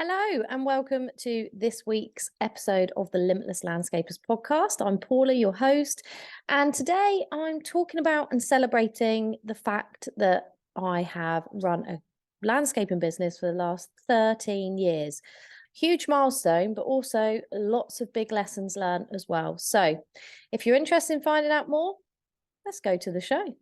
Hello, and welcome to this week's episode of the Limitless Landscapers podcast. I'm Paula, your host, and today I'm talking about and celebrating the fact that I have run a landscaping business for the last 13 years. Huge milestone, but also lots of big lessons learned as well. So, if you're interested in finding out more, let's go to the show.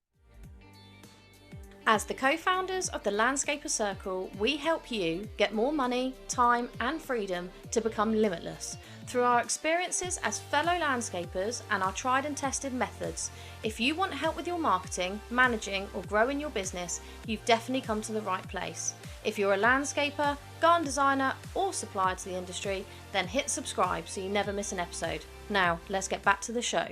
As the co-founders of the Landscaper Circle, we help you get more money, time and freedom to become limitless. Through our experiences as fellow landscapers and our tried and tested methods, if you want help with your marketing, managing or growing your business, you've definitely come to the right place. If you're a landscaper, garden designer or supplier to the industry, then hit subscribe so you never miss an episode. Now, let's get back to the show.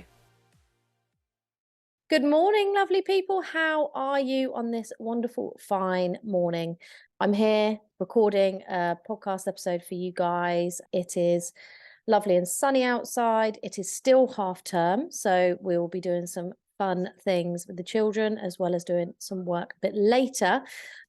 Good morning, lovely people. How are you on this wonderful, fine morning? I'm here recording a podcast episode for you guys. It is lovely and sunny outside. It is still half term, so we will be doing some fun things with the children as well as doing some work a bit later.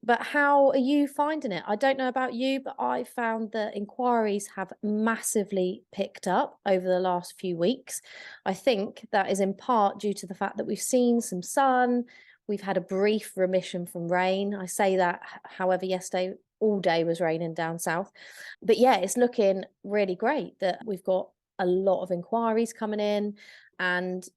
But how are you finding it? I don't know about you, but I found that inquiries have massively picked up over the last few weeks. I think that is in part due to the fact that we've seen some sun. We've had a brief remission from rain. I say that, however, yesterday all day was raining down south. But yeah, it's looking really great that we've got a lot of inquiries coming in. And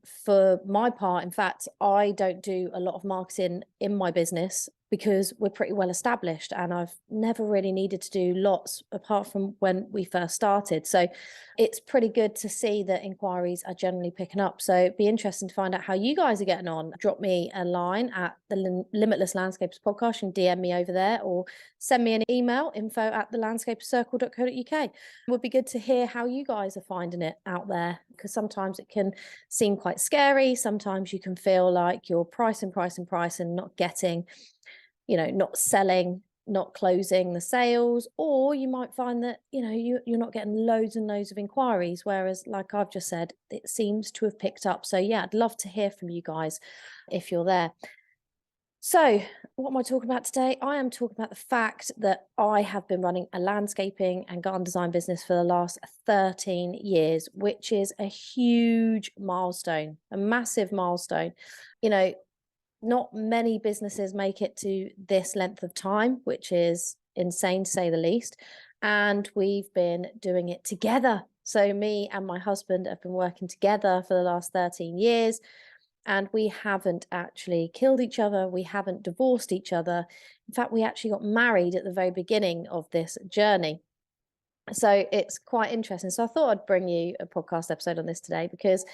for my part, in fact, I don't do a lot of marketing in my business because we're pretty well established and I've never really needed to do lots apart from when we first started. So it's pretty good to see that inquiries are generally picking up. So it'd be interesting to find out how you guys are getting on. Drop me a line at the Limitless Landscapers podcast and DM me over there, or send me an email, info@thelandscapercircle.co.uk. It would be good to hear how you guys are finding it out there, because sometimes it can seem quite scary. Sometimes you can feel like you're pricing, and not getting, not selling, not closing the sales, or you might find that, you're not getting loads and loads of inquiries. Whereas, like I've just said, it seems to have picked up. So yeah, I'd love to hear from you guys if you're there. So what am I talking about today? I am talking about the fact that I have been running a landscaping and garden design business for the last 13 years, which is a huge milestone, a massive milestone. Not many businesses make it to this length of time, which is insane to say the least. And we've been doing it together. So me and my husband have been working together for the last 13 years. And we haven't actually killed each other. We haven't divorced each other. In fact, we actually got married at the very beginning of this journey. So it's quite interesting. So I thought I'd bring you a podcast episode on this today because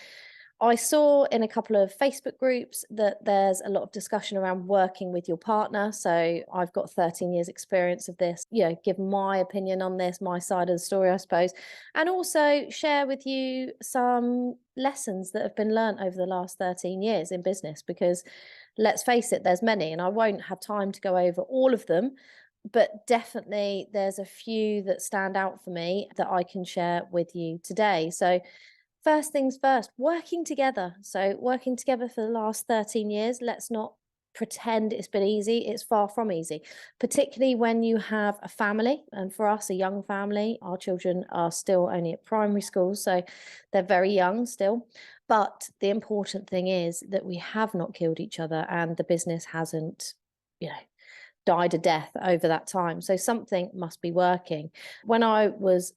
I saw in a couple of Facebook groups that there's a lot of discussion around working with your partner. So I've got 13 years experience of this, give my opinion on this, my side of the story, I suppose, and also share with you some lessons that have been learned over the last 13 years in business, because let's face it, there's many, and I won't have time to go over all of them, but definitely there's a few that stand out for me that I can share with you today. So first things first, working together. So working together for the last 13 years, let's not pretend it's been easy. It's far from easy, particularly when you have a family. And for us, a young family, our children are still only at primary school, so they're very young still. But the important thing is that we have not killed each other and the business hasn't, died a death over that time. So something must be working. When I was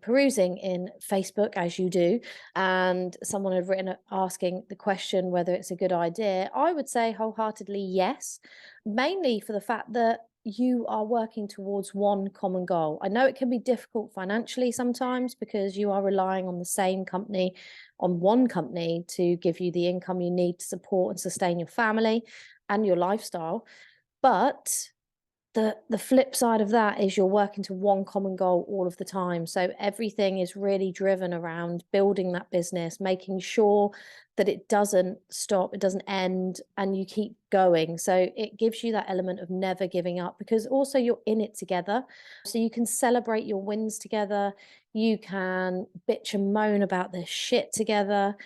perusing in Facebook, as you do, and someone had written asking the question whether it's a good idea, I would say wholeheartedly yes, mainly for the fact that you are working towards one common goal. I know it can be difficult financially sometimes because you are relying on the same company, on one company, to give you the income you need to support and sustain your family and your lifestyle. But the flip side of that is you're working to one common goal all of the time. So everything is really driven around building that business, making sure that it doesn't stop, it doesn't end, and you keep going. So it gives you that element of never giving up, because also you're in it together. So you can celebrate your wins together. You can bitch and moan about the shit together.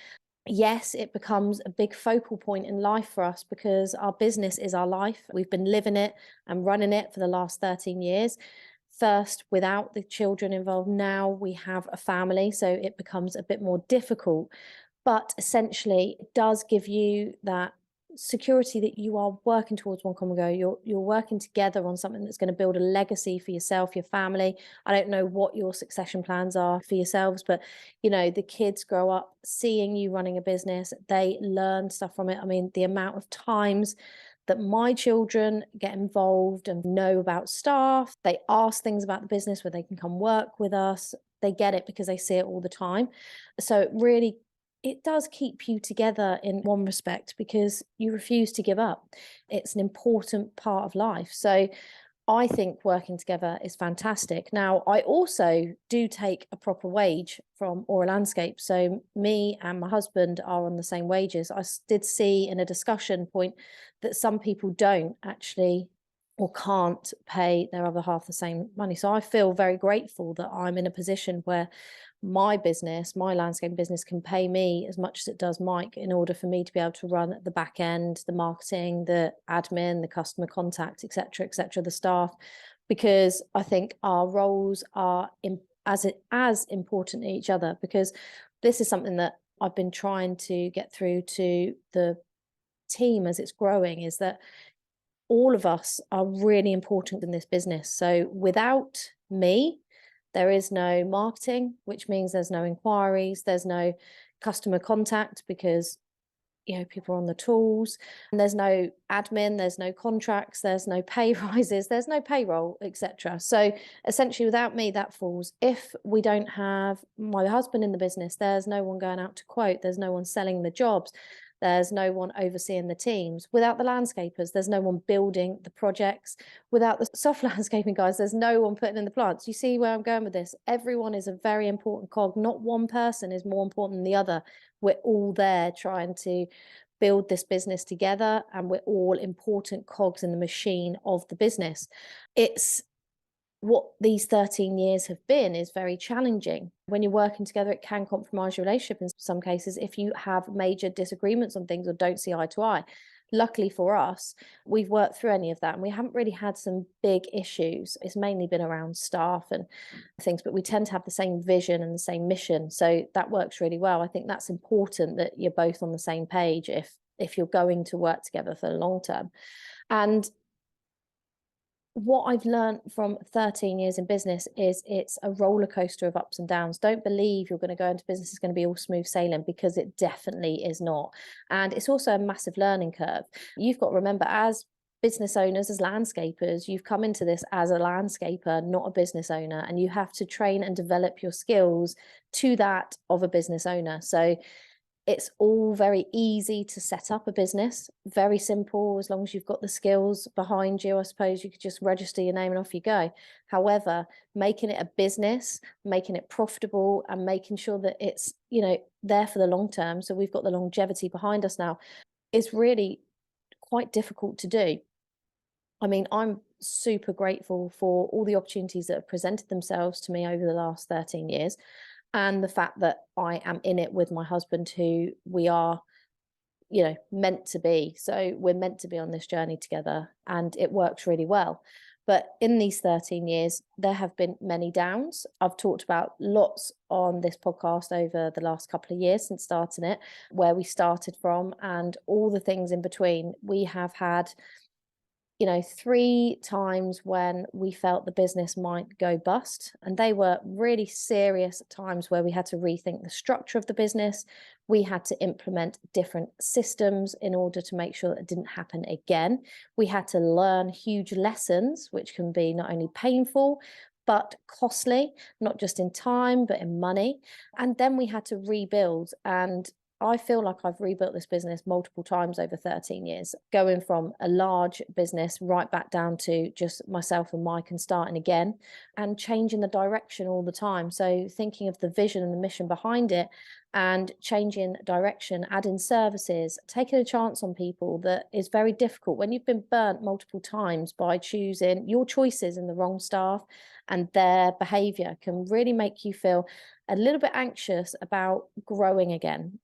yes, it becomes a big focal point in life for us because our business is our life. We've been living it and running it for the last 13 years. First, without the children involved, now we have a family, so it becomes a bit more difficult. But essentially, it does give you that security that you are working towards one common goal. You're working together on something that's going to build a legacy for yourself, your family. I don't know what your succession plans are for yourselves, but the kids grow up seeing you running a business. They learn stuff from it. I mean, the amount of times that my children get involved and know about staff, they ask things about the business where they can come work with us. They get it because they see it all the time. So it does keep you together in one respect because you refuse to give up. It's an important part of life. So I think working together is fantastic. Now, I also do take a proper wage from Aura Landscape. So me and my husband are on the same wages. I did see in a discussion point that some people don't actually or can't pay their other half the same money. So I feel very grateful that I'm in a position where my business, my landscape business, can pay me as much as it does Mike in order for me to be able to run the back end, the marketing, the admin, the customer contact, etc., the staff, because I think our roles are as important to each other. Because this is something that I've been trying to get through to the team as it's growing, is that all of us are really important in this business. So without me, there is no marketing, which means there's no inquiries, there's no customer contact because people are on the tools, and there's no admin, there's no contracts, there's no pay rises, there's no payroll, etc. So essentially without me, that falls. If we don't have my husband in the business, there's no one going out to quote, there's no one selling the jobs, there's no one overseeing the teams. Without the landscapers, there's no one building the projects. Without the soft landscaping guys, there's no one putting in the plants. You see where I'm going with this? Everyone is a very important cog. Not one person is more important than the other. We're all there trying to build this business together, and we're all important cogs in the machine of the business. It's what these 13 years have been is very challenging. When you're working together, it can compromise your relationship in some cases if you have major disagreements on things or don't see eye to eye. Luckily for us, we've worked through any of that and we haven't really had some big issues. It's mainly been around staff and things, but we tend to have the same vision and the same mission. So that works really well. I think that's important, that you're both on the same page if you're going to work together for the long term. And what I've learned from 13 years in business is it's a roller coaster of ups and downs. Don't believe you're going to go into business, it's going to be all smooth sailing, because it definitely is not. And it's also a massive learning curve. You've got to remember, as business owners, as landscapers, you've come into this as a landscaper, not a business owner, and you have to train and develop your skills to that of a business owner. So it's all very easy to set up a business, very simple. As long as you've got the skills behind you, I suppose you could just register your name and off you go. However, making it a business, making it profitable, and making sure that it's, there for the long term, so we've got the longevity behind us now, is really quite difficult to do. I mean, I'm super grateful for all the opportunities that have presented themselves to me over the last 13 years. And the fact that I am in it with my husband, who we are, meant to be. So we're meant to be on this journey together, and it works really well. But in these 13 years, there have been many downs. I've talked about lots on this podcast over the last couple of years since starting it, where we started from and all the things in between. We have had 3 times when we felt the business might go bust. And they were really serious times where we had to rethink the structure of the business. We had to implement different systems in order to make sure that it didn't happen again. We had to learn huge lessons, which can be not only painful, but costly, not just in time, but in money. And then we had to rebuild. And I feel like I've rebuilt this business multiple times over 13 years, going from a large business right back down to just myself and Mike and starting again, and changing the direction all the time. So thinking of the vision and the mission behind it and changing direction, adding services, taking a chance on people that is very difficult when you've been burnt multiple times by choosing your choices in the wrong staff, and their behavior can really make you feel a little bit anxious about growing again.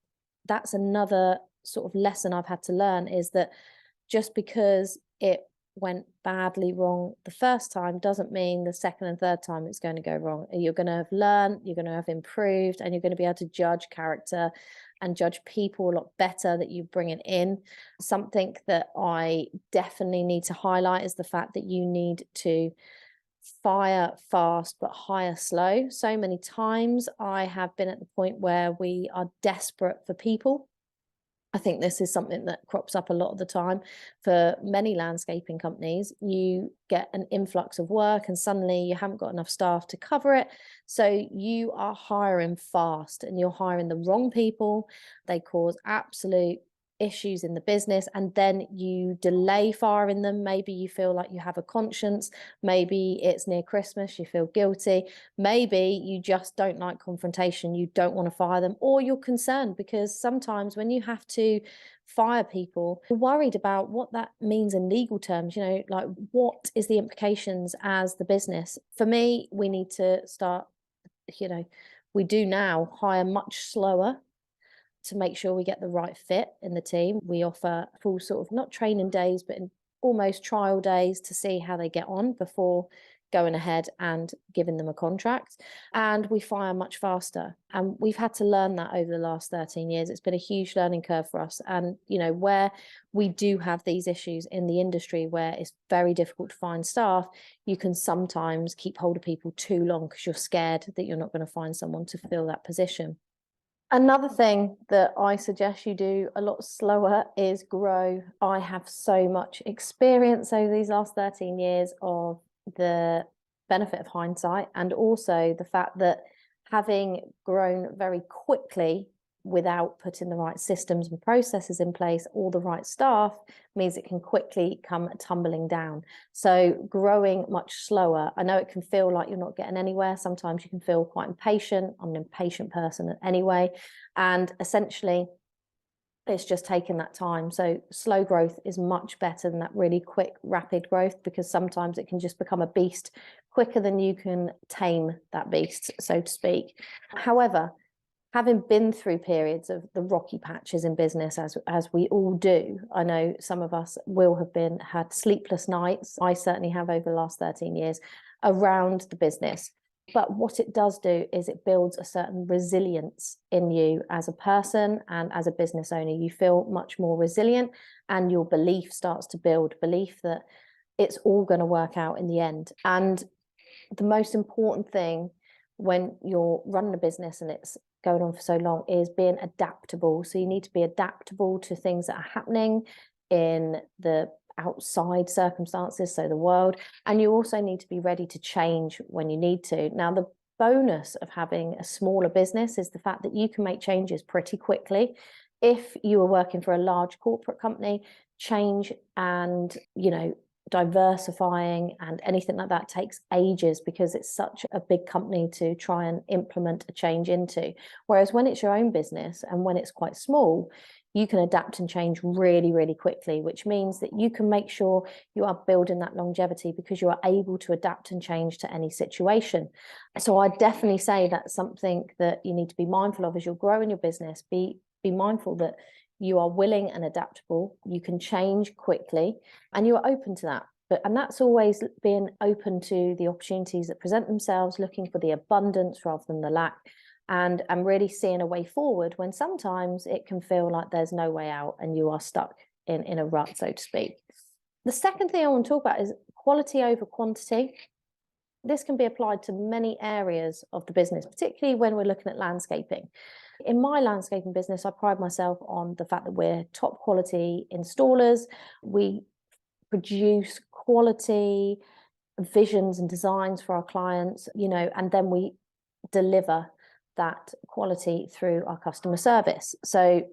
that's another sort of lesson I've had to learn, is that just because it went badly wrong the first time doesn't mean the second and third time it's going to go wrong. You're going to have learned, you're going to have improved, and you're going to be able to judge character and judge people a lot better that you bring it in. Something that I definitely need to highlight is the fact that you need to fire fast but hire slow. So many times I have been at the point where we are desperate for people. I think this is something that crops up a lot of the time for many landscaping companies. You get an influx of work and suddenly you haven't got enough staff to cover it. So you are hiring fast and you're hiring the wrong people. They cause absolute issues in the business, and then you delay firing them. Maybe you feel like you have a conscience. Maybe it's near Christmas, you feel guilty. Maybe you just don't like confrontation, you don't want to fire them, or you're concerned because sometimes when you have to fire people, you're worried about what that means in legal terms. Like, what is the implications as the business? For me, we need to start, we do now hire much slower to make sure we get the right fit in the team. We offer full sort of, not training days, but almost trial days to see how they get on before going ahead and giving them a contract. And we fire much faster. And we've had to learn that over the last 13 years. It's been a huge learning curve for us. And, where we do have these issues in the industry where it's very difficult to find staff, you can sometimes keep hold of people too long because you're scared that you're not going to find someone to fill that position. Another thing that I suggest you do a lot slower is grow. I have so much experience over these last 13 years of the benefit of hindsight, and also the fact that having grown very quickly without putting the right systems and processes in place or the right staff means it can quickly come tumbling down. So growing much slower, I know it can feel like you're not getting anywhere. Sometimes you can feel quite impatient. I'm an impatient person anyway. And essentially, it's just taking that time. So slow growth is much better than that really quick, rapid growth, because sometimes it can just become a beast quicker than you can tame that beast, so to speak. However, having been through periods of the rocky patches in business, as we all do, I know some of us will have had sleepless nights. I certainly have over the last 13 years around the business. But what it does do is it builds a certain resilience in you as a person and as a business owner. You feel much more resilient, and your belief starts to build, belief that it's all going to work out in the end. And the most important thing when you're running a business and it's going on for so long is being adaptable. So you need to be adaptable to things that are happening in the outside circumstances, so the world, and you also need to be ready to change when you need to. Now, the bonus of having a smaller business is the fact that you can make changes pretty quickly. If you are working for a large corporate company, change and diversifying and anything like that takes ages, because it's such a big company to try and implement a change into. Whereas when it's your own business and when it's quite small, you can adapt and change really, really quickly, which means that you can make sure you are building that longevity because you are able to adapt and change to any situation. So I definitely say that's something that you need to be mindful of as you're growing your business. Be mindful that you are willing and adaptable, you can change quickly, and you are open to that. And that's always being open to the opportunities that present themselves, looking for the abundance rather than the lack, and really seeing a way forward when sometimes it can feel like there's no way out and you are stuck in a rut, so to speak. The second thing I want to talk about is quality over quantity. This can be applied to many areas of the business, particularly when we're looking at landscaping. In my landscaping business, I pride myself on the fact that we're top quality installers. We produce quality visions and designs for our clients, and then we deliver that quality through our customer service. So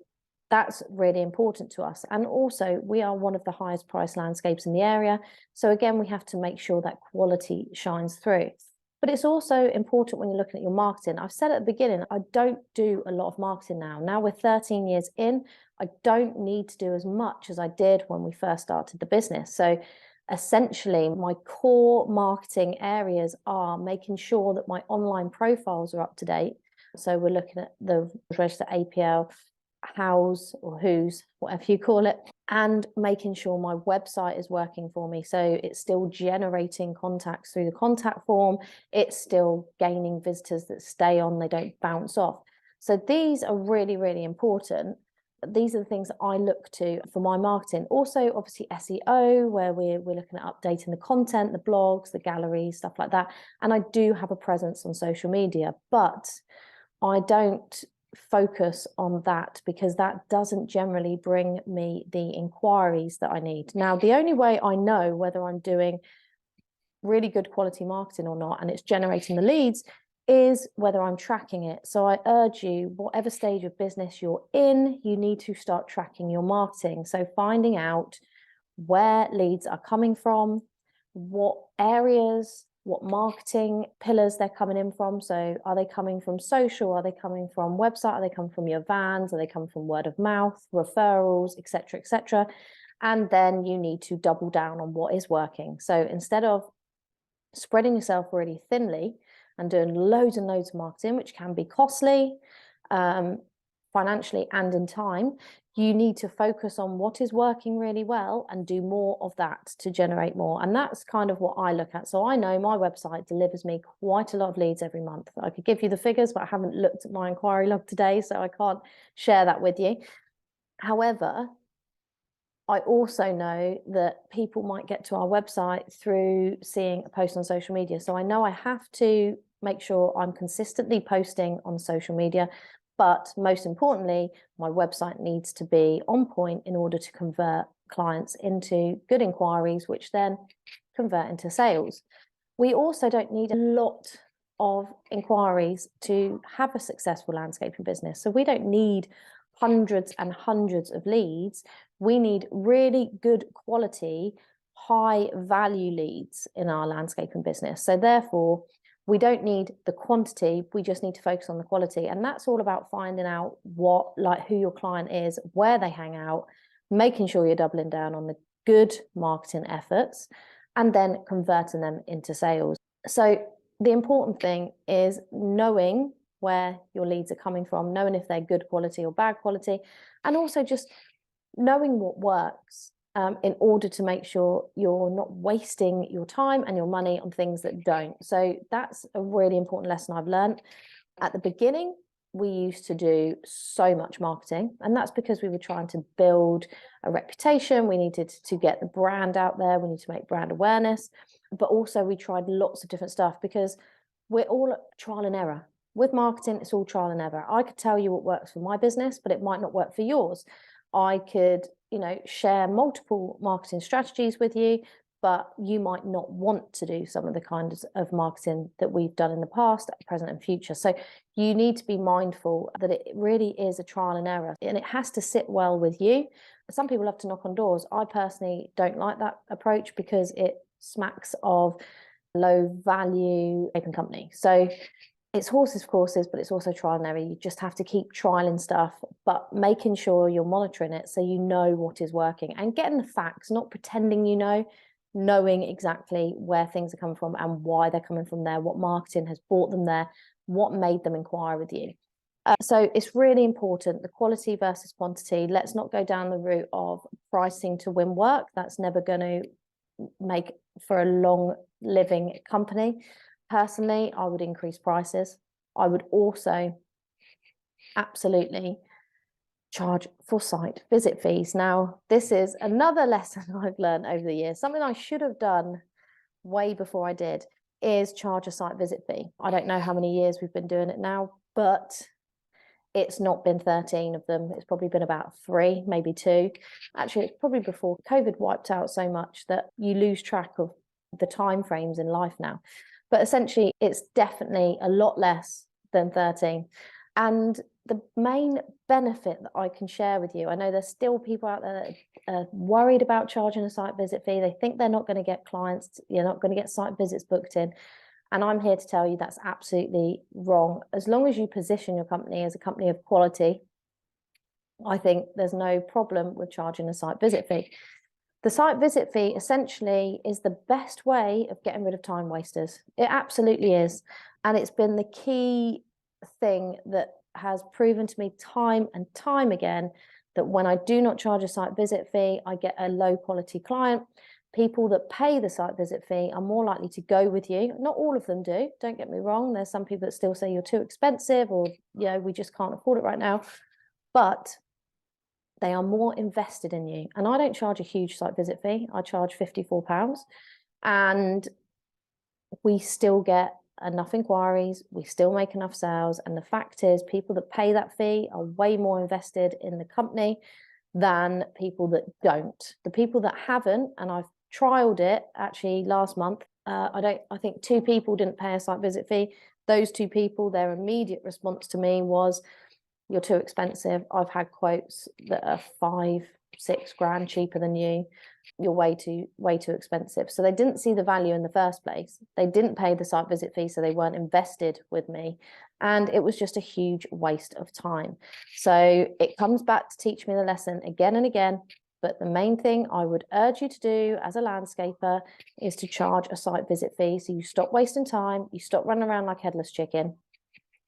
that's really important to us. And also, we are one of the highest priced landscapes in the area. So again, we have to make sure that quality shines through. But it's also important when you're looking at your marketing. I've said at the beginning, I don't do a lot of marketing now. Now we're 13 years in, I don't need to do as much as I did when we first started the business. So essentially, my core marketing areas are making sure that my online profiles are up to date. So we're looking at the registered APL, hows or who's, whatever you call it, and making sure my website is working for me. So it's still generating contacts through the contact form. It's still gaining visitors that stay on, they don't bounce off. So these are really, really important. These are the things that I look to for my marketing. Also, obviously, SEO, where we're looking at updating the content, the blogs, the galleries, stuff like that. And I do have a presence on social media, but I don't focus on that because that doesn't generally bring me the inquiries that I need. Now, the only way I know whether I'm doing really good quality marketing or not, and it's generating the leads, is whether I'm tracking it. So I urge you, whatever stage of business you're in, you need to start tracking your marketing. So finding out where leads are coming from, what areas, what marketing pillars they're coming in from. So are they coming from social? Are they coming from website? Are they coming from your vans? Are they coming from word of mouth, referrals, etc., etc.? And then you need to double down on what is working. So instead of spreading yourself really thinly and doing loads and loads of marketing, which can be costly, financially and in time, you need to focus on what is working really well and do more of that to generate more. And that's kind of what I look at. So I know my website delivers me quite a lot of leads every month. I could give you the figures, but I haven't looked at my inquiry log today, so I can't share that with you. However, I also know that people might get to our website through seeing a post on social media. So I know I have to make sure I'm consistently posting on social media, but most importantly, my website needs to be on point in order to convert clients into good inquiries, which then convert into sales. We also don't need a lot of inquiries to have a successful landscaping business. So we don't need hundreds and hundreds of leads. We need really good quality, high value leads in our landscaping business. So therefore, we don't need the quantity, we just need to focus on the quality. And that's all about finding out who your client is, where they hang out, making sure you're doubling down on the good marketing efforts, and then converting them into sales. So the important thing is knowing where your leads are coming from, knowing if they're good quality or bad quality, and also just knowing what works in order to make sure you're not wasting your time and your money on things that don't. So that's a really important lesson I've learned. At the beginning, we used to do so much marketing, and that's because we were trying to build a reputation. We needed to get the brand out there. We need to make brand awareness, but also we tried lots of different stuff because we're all trial and error. With marketing, it's all trial and error. I could tell you what works for my business, but it might not work for yours. I could, share multiple marketing strategies with you, but you might not want to do some of the kinds of marketing that we've done in the past, present and future. So you need to be mindful that it really is a trial and error, and it has to sit well with you. Some people love to knock on doors. I personally don't like that approach because it smacks of low value open company. So it's horses for courses, but it's also trial and error. You just have to keep trialing stuff, but making sure you're monitoring it so you know what is working and getting the facts, not pretending knowing exactly where things are coming from and why they're coming from there, what marketing has brought them there, what made them inquire with you. So it's really important, the quality versus quantity. Let's not go down the route of pricing to win work. That's never going to make for a long living company. Personally, I would increase prices. I would also absolutely charge for site visit fees. Now, this is another lesson I've learned over the years. Something I should have done way before I did is charge a site visit fee. I don't know how many years we've been doing it now, but it's not been 13 of them. It's probably been about 3, maybe 2. Actually, it's probably before COVID wiped out so much that you lose track of the time frames in life now. But essentially, it's definitely a lot less than 13. And the main benefit that I can share with you, I know there's still people out there that are worried about charging a site visit fee. They think they're not going to get clients, you're not going to get site visits booked in. And I'm here to tell you that's absolutely wrong. As long as you position your company as a company of quality, I think there's no problem with charging a site visit fee. The site visit fee essentially is the best way of getting rid of time wasters. It absolutely is. And it's been the key thing that has proven to me time and time again that when I do not charge a site visit fee, I get a low quality client. People that pay the site visit fee are more likely to go with you. Not all of them do, don't get me wrong. There's some people that still say you're too expensive, or, we just can't afford it right now. But they are more invested in you. And I don't charge a huge site visit fee. I charge £54. And we still get enough inquiries, we still make enough sales. And the fact is, people that pay that fee are way more invested in the company than people that don't. The people that haven't, and I've trialed it actually last month, I think 2 people didn't pay a site visit fee. Those 2 people, their immediate response to me was, you're too expensive. I've had quotes that are 5-6 grand cheaper than you. You're way too expensive. So they didn't see the value in the first place. They didn't pay the site visit fee, so they weren't invested with me. And it was just a huge waste of time. So it comes back to teach me the lesson again and again. But the main thing I would urge you to do as a landscaper is to charge a site visit fee. So you stop wasting time, you stop running around like headless chicken,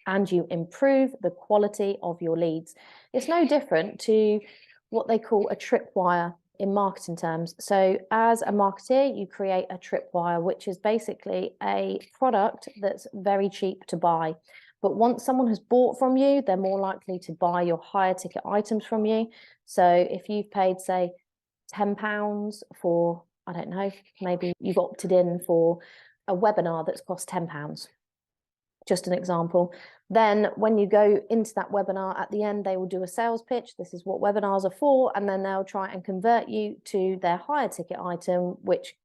and you improve the quality of your leads. It's no different to what they call a tripwire in marketing terms. So as a marketer, you create a tripwire, which is basically a product that's very cheap to buy. But once someone has bought from you, they're more likely to buy your higher ticket items from you. So if you've paid, say, £10 for, I don't know, maybe you've opted in for a webinar that's cost £10. Just an example. Then when you go into that webinar, at the end, they will do a sales pitch. This is what webinars are for. And then they'll try and convert you to their higher ticket item, which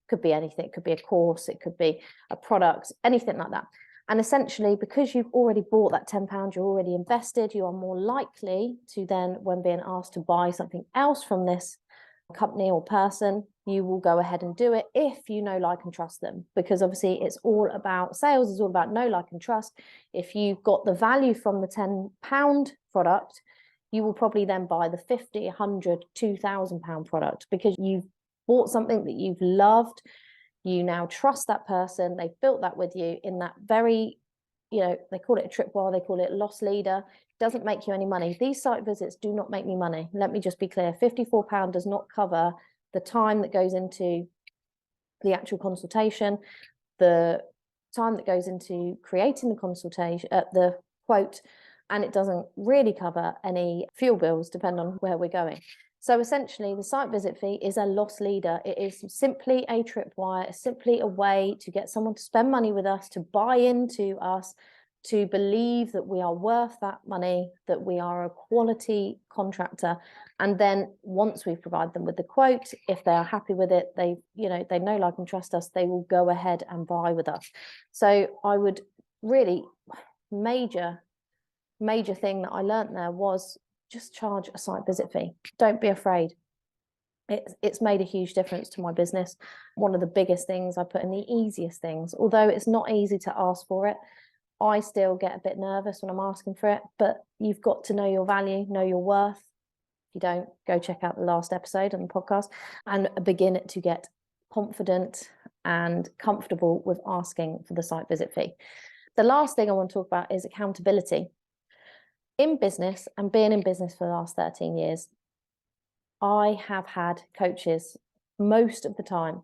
could be anything. It could be a course, it could be a product, anything like that. And essentially, because you've already bought that £10, you're already invested, you are more likely to then, when being asked to buy something else from this company or person, you will go ahead and do it if you know, like, and trust them. Because obviously it's all about sales, is all about know, like, and trust. If you've got the value from the £10 product, you will probably then buy the £50, £100, £2,000 product, because you've bought something that you've loved. You now trust that person, they've built that with you in that very, they call it a tripwire, they call it loss leader. Doesn't make you any money. These site visits do not make me money. Let me just be clear. £54 does not cover the time that goes into the actual consultation, the time that goes into creating the consultation, the quote, and it doesn't really cover any fuel bills, depending on where we're going. So essentially, the site visit fee is a loss leader. It is simply a tripwire, simply a way to get someone to spend money with us, to buy into us, to believe that we are worth that money, that we are a quality contractor. And then once we provide them with the quote, if they are happy with it, they know, like, and trust us, they will go ahead and buy with us. So I would really, major thing that I learned there was just charge a site visit fee. Don't be afraid. It's made a huge difference to my business. One of the biggest things I put in, the easiest things, although it's not easy to ask for it, I still get a bit nervous when I'm asking for it, but you've got to know your value, know your worth. If you don't, go check out the last episode on the podcast and begin to get confident and comfortable with asking for the site visit fee. The last thing I want to talk about is accountability. In business, and being in business for the last 13 years, I have had coaches most of the time.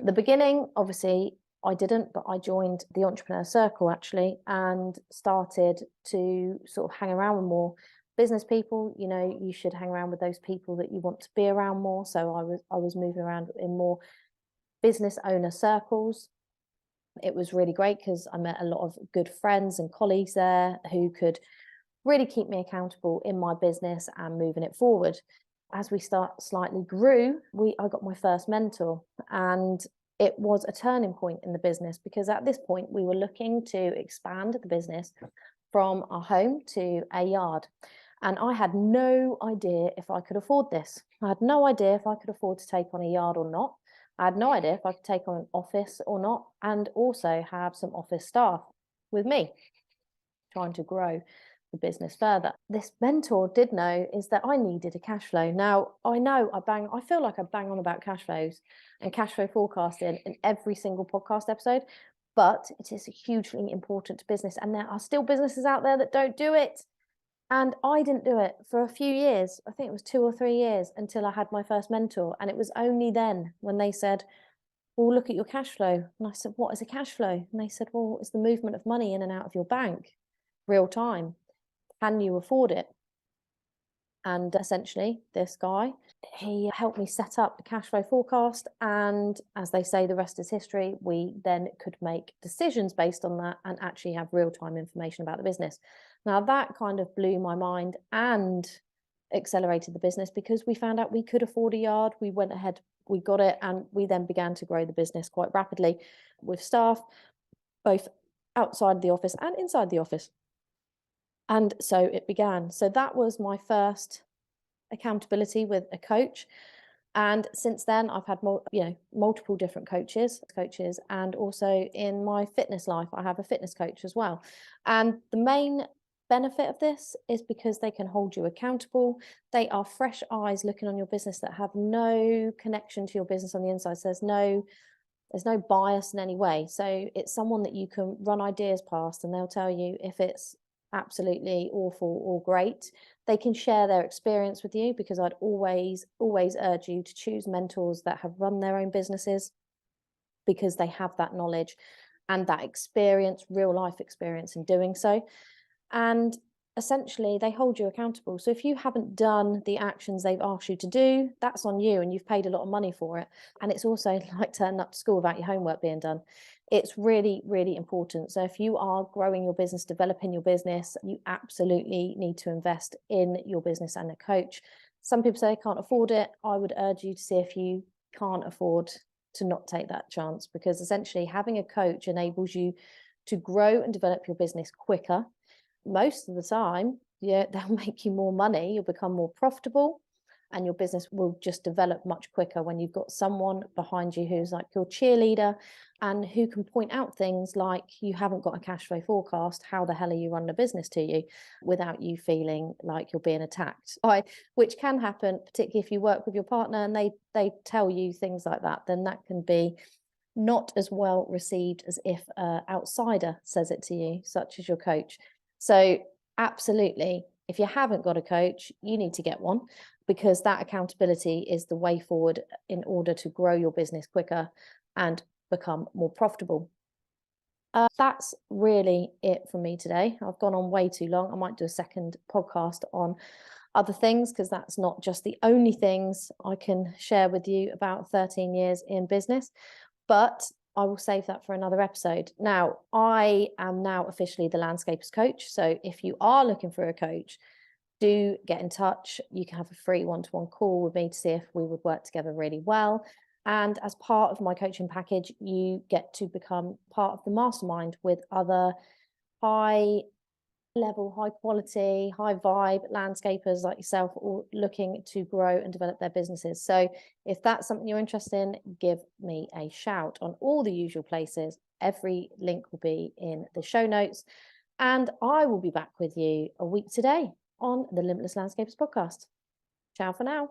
At the beginning, obviously, I didn't, but I joined the entrepreneur circle actually and started to sort of hang around with more business people. You should hang around with those people that you want to be around more. So I was moving around in more business owner circles. It was really great because I met a lot of good friends and colleagues there who could really keep me accountable in my business and moving it forward. As we slightly grew, I got my first mentor, and it was a turning point in the business because at this point we were looking to expand the business from our home to a yard. And I had no idea if I could afford this. I had no idea if I could afford to take on a yard or not. I had no idea if I could take on an office or not, and also have some office staff with me trying to grow the business further. This mentor did know is that I needed a cash flow. Now, I feel like I bang on about cash flows and cash flow forecasting in every single podcast episode, but it is hugely important to business. And there are still businesses out there that don't do it. And I didn't do it for a few years. I think it was 2 or 3 years until I had my first mentor. And it was only then when they said, well, look at your cash flow. And I said, what is a cash flow? And they said, well, it's the movement of money in and out of your bank, real time. Can you afford it? And essentially, this guy, he helped me set up the cash flow forecast. And as they say, the rest is history. We then could make decisions based on that and actually have real-time information about the business. Now, that kind of blew my mind and accelerated the business because we found out we could afford a yard. We went ahead, we got it, and we then began to grow the business quite rapidly with staff, both outside the office and inside the office. And so it began. So that was my first accountability with a coach. And since then, I've had multiple different coaches, and also in my fitness life, I have a fitness coach as well. And the main benefit of this is because they can hold you accountable. They are fresh eyes looking on your business that have no connection to your business on the inside. So there's no bias in any way. So it's someone that you can run ideas past, and they'll tell you if it's absolutely awful or great. They can share their experience with you, because I'd always urge you to choose mentors that have run their own businesses, because they have that knowledge and that experience, real life experience in doing so. And essentially they hold you accountable. So if you haven't done the actions they've asked you to do, that's on you, and you've paid a lot of money for it. And it's also like turning up to school without your homework being done. It's really, really important. So if you are growing your business, developing your business, you absolutely need to invest in your business and a coach. Some people say they can't afford it. I would urge you to see if you can't afford to not take that chance, because essentially having a coach enables you to grow and develop your business quicker. Most of the time, yeah, they'll make you more money, you'll become more profitable, and your business will just develop much quicker when you've got someone behind you who's like your cheerleader and who can point out things like you haven't got a cash flow forecast, how the hell are you running a business to you, without you feeling like you're being attacked. Which can happen, particularly if you work with your partner and they tell you things like that, then that can be not as well received as if an outsider says it to you, such as your coach. So absolutely, if you haven't got a coach, you need to get one, because that accountability is the way forward in order to grow your business quicker and become more profitable. That's really it from me today. I've gone on way too long. I might do a second podcast on other things, because that's not just the only things I can share with you about 13 years in business, but I will save that for another episode. Now, I am now officially the Landscapers Coach. So if you are looking for a coach, do get in touch. You can have a free one-to-one call with me to see if we would work together really well. And as part of my coaching package, you get to become part of the mastermind with other high level, high quality, high vibe landscapers like yourself, all looking to grow and develop their businesses. So if that's something you're interested in, give me a shout on all the usual places. Every link will be in the show notes, and I will be back with you a week today on the Limitless Landscapers podcast. Ciao for now.